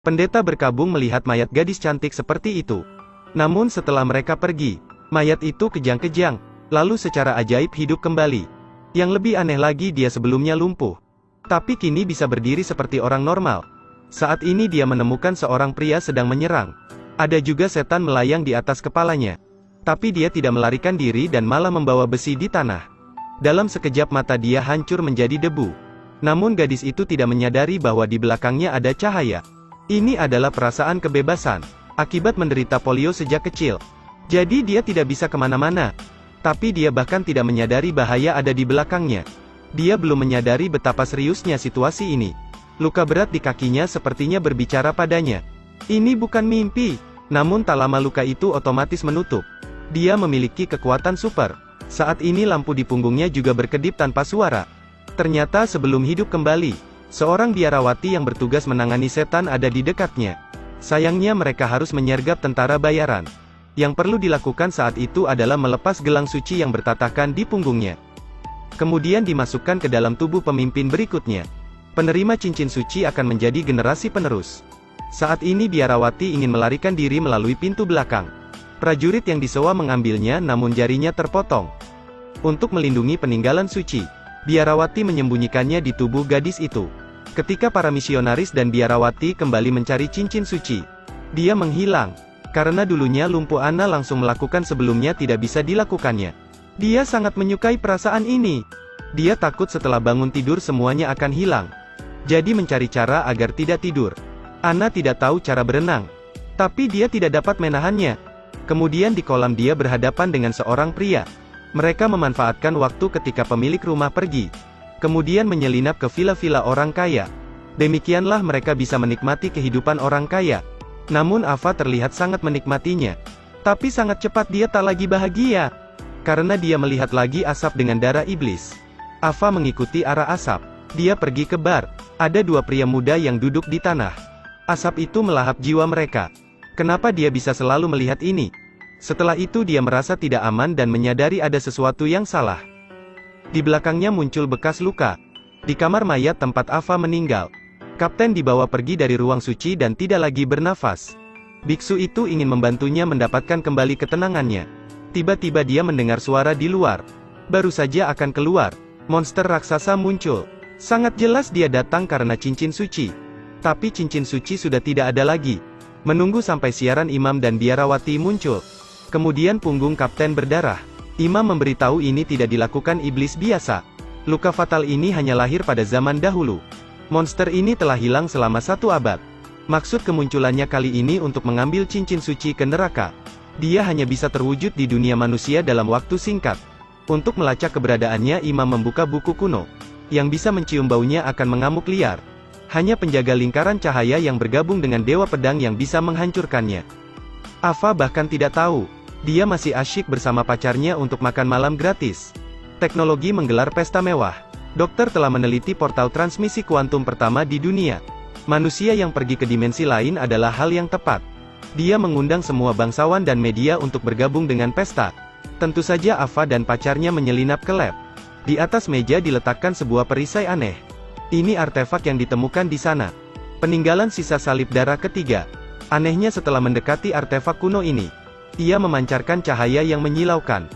Pendeta berkabung melihat mayat gadis cantik seperti itu. Namun setelah mereka pergi, mayat itu kejang-kejang, lalu secara ajaib hidup kembali. Yang lebih aneh lagi, dia sebelumnya lumpuh, tapi kini bisa berdiri seperti orang normal. Saat ini dia menemukan seorang pria sedang menyerang. Ada juga setan melayang di atas kepalanya. Tapi dia tidak melarikan diri dan malah membawa besi di tanah. Dalam sekejap mata dia hancur menjadi debu. Namun gadis itu tidak menyadari bahwa di belakangnya ada cahaya. Ini adalah perasaan kebebasan, akibat menderita polio sejak kecil. Jadi dia tidak bisa kemana-mana. Tapi dia bahkan tidak menyadari bahaya ada di belakangnya. Dia belum menyadari betapa seriusnya situasi ini. Luka berat di kakinya sepertinya berbicara padanya. Ini bukan mimpi. Namun tak lama luka itu otomatis menutup. Dia memiliki kekuatan super. Saat ini lampu di punggungnya juga berkedip tanpa suara. Ternyata sebelum hidup kembali, seorang biarawati yang bertugas menangani setan ada di dekatnya. Sayangnya mereka harus menyergap tentara bayaran. Yang perlu dilakukan saat itu adalah melepas gelang suci yang bertatakan di punggungnya. Kemudian dimasukkan ke dalam tubuh pemimpin berikutnya. Penerima cincin suci akan menjadi generasi penerus. Saat ini biarawati ingin melarikan diri melalui pintu belakang. Prajurit yang disewa mengambilnya namun jarinya terpotong. Untuk melindungi peninggalan suci, biarawati menyembunyikannya di tubuh gadis itu. Ketika para misionaris dan biarawati kembali mencari cincin suci, dia menghilang. Karena dulunya lumpuh, Anna langsung melakukan sebelumnya tidak bisa dilakukannya. Dia sangat menyukai perasaan ini. Dia takut setelah bangun tidur semuanya akan hilang. Jadi mencari cara agar tidak tidur. Anna tidak tahu cara berenang, tapi dia tidak dapat menahannya. Kemudian di kolam dia berhadapan dengan seorang pria. Mereka memanfaatkan waktu ketika pemilik rumah pergi. Kemudian menyelinap ke villa-villa orang kaya. Demikianlah mereka bisa menikmati kehidupan orang kaya. Namun Ava terlihat sangat menikmatinya. Tapi sangat cepat dia tak lagi bahagia. Karena dia melihat lagi asap dengan darah iblis. Ava mengikuti arah asap. Dia pergi ke bar. Ada dua pria muda yang duduk di tanah. Asap itu melahap jiwa mereka. Kenapa dia bisa selalu melihat ini? Setelah itu dia merasa tidak aman dan menyadari ada sesuatu yang salah. Di belakangnya muncul bekas luka. Di kamar mayat tempat Ava meninggal. Kapten dibawa pergi dari ruang suci dan tidak lagi bernafas. Biksu itu ingin membantunya mendapatkan kembali ketenangannya. Tiba-tiba dia mendengar suara di luar. Baru saja akan keluar, monster raksasa muncul. Sangat jelas dia datang karena cincin suci. Tapi cincin suci sudah tidak ada lagi. Menunggu sampai siaran imam dan biarawati muncul. Kemudian punggung kapten berdarah. Imam memberitahu ini tidak dilakukan iblis biasa. Luka fatal ini hanya lahir pada zaman dahulu. Monster ini telah hilang selama 1 abad. Maksud kemunculannya kali ini untuk mengambil cincin suci ke neraka. Dia hanya bisa terwujud di dunia manusia dalam waktu singkat. Untuk melacak keberadaannya, imam membuka buku kuno. Yang bisa mencium baunya akan mengamuk liar. Hanya penjaga lingkaran cahaya yang bergabung dengan dewa pedang yang bisa menghancurkannya. Ava bahkan tidak tahu. Dia masih asyik bersama pacarnya untuk makan malam gratis. Teknologi menggelar pesta mewah. Dokter telah meneliti portal transmisi kuantum pertama di dunia. Manusia yang pergi ke dimensi lain adalah hal yang tepat. Dia mengundang semua bangsawan dan media untuk bergabung dengan pesta. Tentu saja Ava dan pacarnya menyelinap ke lab. Di atas meja diletakkan sebuah perisai aneh. Ini artefak yang ditemukan di sana. Peninggalan sisa salib darah ketiga. Anehnya setelah mendekati artefak kuno ini, ia memancarkan cahaya yang menyilaukan.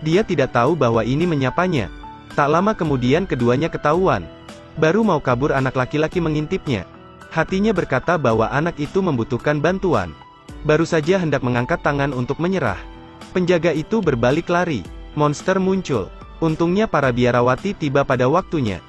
Dia tidak tahu bahwa ini menyapanya. Tak lama kemudian keduanya ketahuan. Baru mau kabur anak laki-laki mengintipnya. Hatinya berkata bahwa anak itu membutuhkan bantuan. Baru saja hendak mengangkat tangan untuk menyerah. Penjaga itu berbalik lari. Monster muncul. Untungnya para biarawati tiba pada waktunya.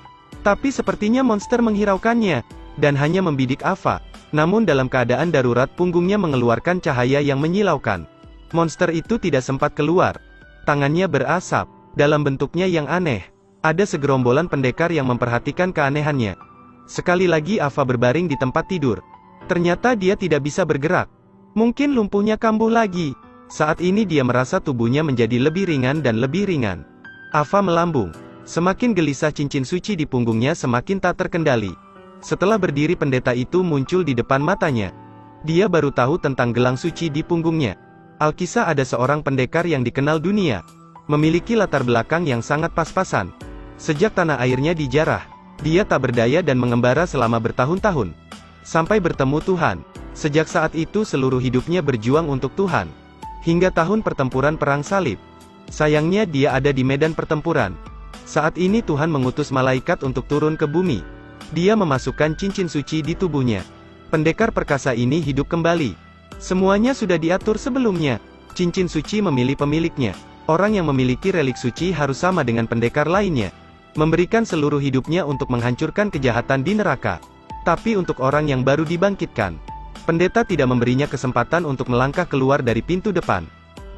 Tapi sepertinya monster menghiraukannya, dan hanya membidik Ava. Namun dalam keadaan darurat punggungnya mengeluarkan cahaya yang menyilaukan. Monster itu tidak sempat keluar. Tangannya berasap. Dalam bentuknya yang aneh. Ada segerombolan pendekar yang memperhatikan keanehannya. Sekali lagi Ava berbaring di tempat tidur. Ternyata dia tidak bisa bergerak. Mungkin lumpuhnya kambuh lagi. Saat ini dia merasa tubuhnya menjadi lebih ringan dan lebih ringan. Ava melambung. Semakin gelisah, cincin suci di punggungnya semakin tak terkendali. Setelah berdiri, pendeta itu muncul di depan matanya. Dia baru tahu tentang gelang suci di punggungnya. Alkisah ada seorang pendekar yang dikenal dunia. Memiliki latar belakang yang sangat pas-pasan. Sejak tanah airnya dijarah, dia tak berdaya dan mengembara selama bertahun-tahun. Sampai bertemu Tuhan. Sejak saat itu seluruh hidupnya berjuang untuk Tuhan. Hingga tahun pertempuran Perang Salib. Sayangnya dia ada di medan pertempuran. Saat ini Tuhan mengutus malaikat untuk turun ke bumi. Dia memasukkan cincin suci di tubuhnya. Pendekar perkasa ini hidup kembali. Semuanya sudah diatur sebelumnya. Cincin suci memilih pemiliknya. Orang yang memiliki relik suci harus sama dengan pendekar lainnya. Memberikan seluruh hidupnya untuk menghancurkan kejahatan di neraka. Tapi untuk orang yang baru dibangkitkan, pendeta tidak memberinya kesempatan untuk melangkah keluar dari pintu depan.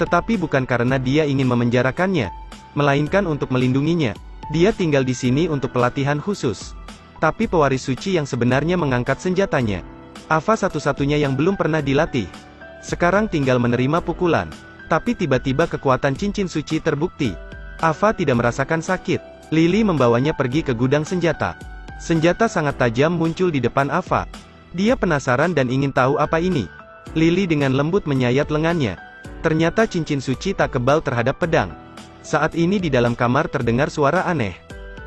Tetapi bukan karena dia ingin memenjarakannya, melainkan untuk melindunginya. Dia tinggal di sini untuk pelatihan khusus. Tapi pewaris suci yang sebenarnya mengangkat senjatanya. Ava satu-satunya yang belum pernah dilatih. Sekarang tinggal menerima pukulan. Tapi tiba-tiba kekuatan cincin suci terbukti. Ava tidak merasakan sakit. Lily membawanya pergi ke gudang senjata. Senjata sangat tajam muncul di depan Ava. Dia penasaran dan ingin tahu apa ini. Lily dengan lembut menyayat lengannya. Ternyata cincin suci tak kebal terhadap pedang. Saat ini di dalam kamar terdengar suara aneh.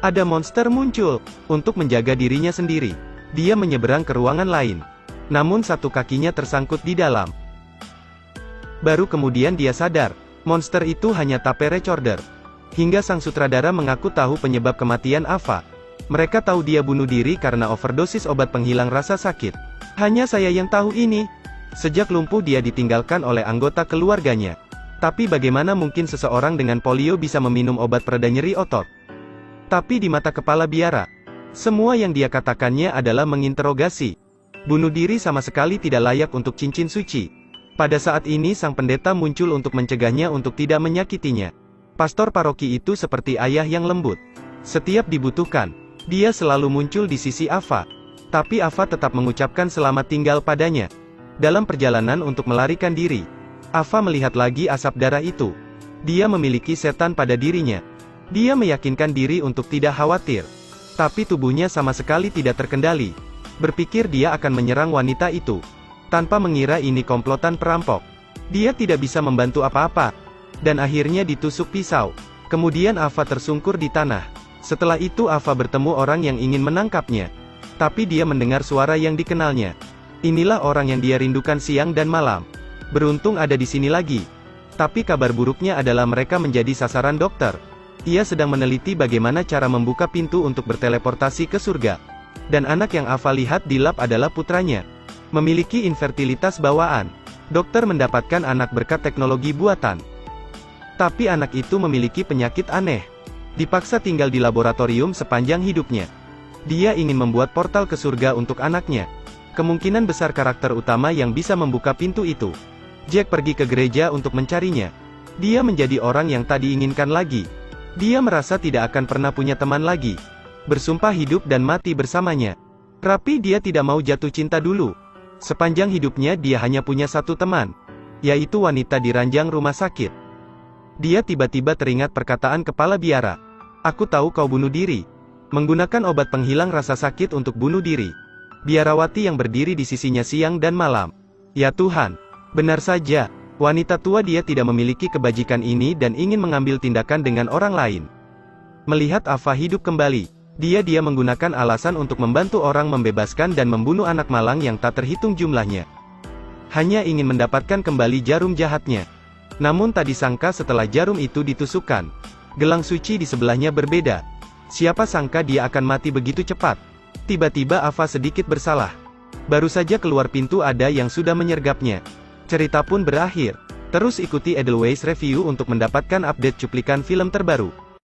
Ada monster muncul. Untuk menjaga dirinya sendiri, dia menyeberang ke ruangan lain. Namun satu kakinya tersangkut di dalam. Baru kemudian dia sadar, monster itu hanya tape recorder. Hingga sang sutradara mengaku tahu penyebab kematian Ava. Mereka tahu dia bunuh diri karena overdosis obat penghilang rasa sakit. Hanya saya yang tahu ini. Sejak lumpuh dia ditinggalkan oleh anggota keluarganya. Tapi bagaimana mungkin seseorang dengan polio bisa meminum obat pereda nyeri otot? Tapi di mata kepala biara, semua yang dia katakannya adalah menginterogasi. Bunuh diri sama sekali tidak layak untuk cincin suci. Pada saat ini sang pendeta muncul untuk mencegahnya untuk tidak menyakitinya. Pastor paroki itu seperti ayah yang lembut. Setiap dibutuhkan, dia selalu muncul di sisi Ava. Tapi Ava tetap mengucapkan selamat tinggal padanya. Dalam perjalanan untuk melarikan diri, Ava melihat lagi asap darah itu. Dia memiliki setan pada dirinya. Dia meyakinkan diri untuk tidak khawatir. Tapi tubuhnya sama sekali tidak terkendali. Berpikir dia akan menyerang wanita itu. Tanpa mengira ini komplotan perampok. Dia tidak bisa membantu apa-apa. Dan akhirnya ditusuk pisau. Kemudian Ava tersungkur di tanah. Setelah itu Ava bertemu orang yang ingin menangkapnya. Tapi dia mendengar suara yang dikenalnya. Inilah orang yang dia rindukan siang dan malam. Beruntung ada di sini lagi. Tapi kabar buruknya adalah mereka menjadi sasaran dokter. Ia sedang meneliti bagaimana cara membuka pintu untuk berteleportasi ke surga. Dan anak yang Ava lihat di lab adalah putranya. Memiliki infertilitas bawaan. Dokter mendapatkan anak berkat teknologi buatan. Tapi anak itu memiliki penyakit aneh. Dipaksa tinggal di laboratorium sepanjang hidupnya. Dia ingin membuat portal ke surga untuk anaknya. Kemungkinan besar karakter utama yang bisa membuka pintu itu. Jack pergi ke gereja untuk mencarinya. Dia menjadi orang yang tak diinginkan lagi. Dia merasa tidak akan pernah punya teman lagi. Bersumpah hidup dan mati bersamanya. Tapi dia tidak mau jatuh cinta dulu. Sepanjang hidupnya dia hanya punya satu teman. Yaitu wanita di ranjang rumah sakit. Dia tiba-tiba teringat perkataan kepala biara. Aku tahu kau bunuh diri. Menggunakan obat penghilang rasa sakit untuk bunuh diri. Biarawati yang berdiri di sisinya siang dan malam. Ya Tuhan. Benar saja. Wanita tua dia tidak memiliki kebajikan ini dan ingin mengambil tindakan dengan orang lain. Melihat Ava hidup kembali. Dia menggunakan alasan untuk membantu orang membebaskan dan membunuh anak malang yang tak terhitung jumlahnya. Hanya ingin mendapatkan kembali jarum jahatnya. Namun tak disangka setelah jarum itu ditusukkan, gelang suci di sebelahnya berbeda. Siapa sangka dia akan mati begitu cepat. Tiba-tiba Ava sedikit bersalah. Baru saja keluar pintu ada yang sudah menyergapnya. Cerita pun berakhir. Terus ikuti Edelweiss Review untuk mendapatkan update cuplikan film terbaru.